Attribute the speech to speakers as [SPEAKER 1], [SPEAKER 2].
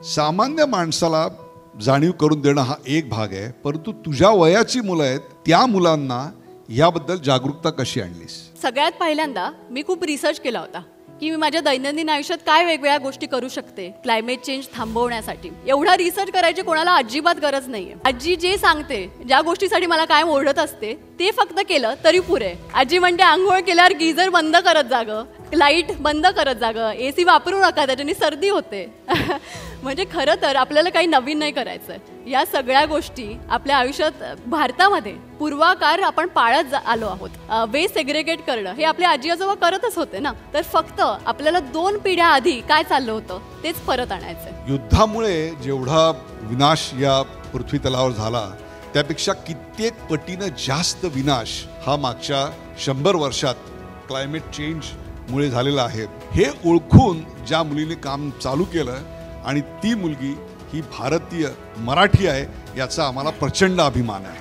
[SPEAKER 1] सामान्य माणसाला जाणीव करून देणं हा एक भाग आहे, परंतु तुझ्या वयाची मुलं आहेत त्या मुलांना याबद्दल जागरूकता कशी आणलीस?
[SPEAKER 2] सगळ्यात पहिल्यांदा मी खूप रिसर्च केला होता की मी माझ्या दैनंदिन आयुष्यात काय वेगवेगळ्या गोष्टी करू शकते क्लायमेट चेंज थांबवण्यासाठी. एवढा रिसर्च करायची कोणाला अजिबात गरज नाहीये. आजी जे सांगते, ज्या गोष्टीसाठी मला काय ओरडत असते ते फक्त केलं तरी पुरे. आजी म्हणते आंघोळ केल्यावर गिझर बंद करत जाग, लाईट बंद करत जाग, एसी वापरू नका त्याच्याने सर्दी होते. म्हणजे खरं तर आपल्याला काही नवीन नाही करायचंय. या सगळ्या गोष्टी आपल्या आयुष्यात भारतामध्ये पूर्वाकार आपण पाळत आलो आहोत. वेस्ट सेग्रेगेट करणं हे आपले आजी आजोबा करतच होते ना. तर फक्त आपल्याला 2 पिढ्या आधी काय चाललं होतं तेच परत आणायचंय.
[SPEAKER 1] युद्धामुळे जेवढा विनाश या पृथ्वी तलावर झाला त्यापेक्षा कित्येक पटीनं जास्त विनाश हा मागच्या 100 वर्षात क्लायमेट चेंज मुळे झालेला आहे. हे ओळखून ज्या मुलीने काम चालू केलं आणि ती मुलगी ही भारतीय मराठी आहे याचा आम्हाला प्रचंड अभिमान आहे.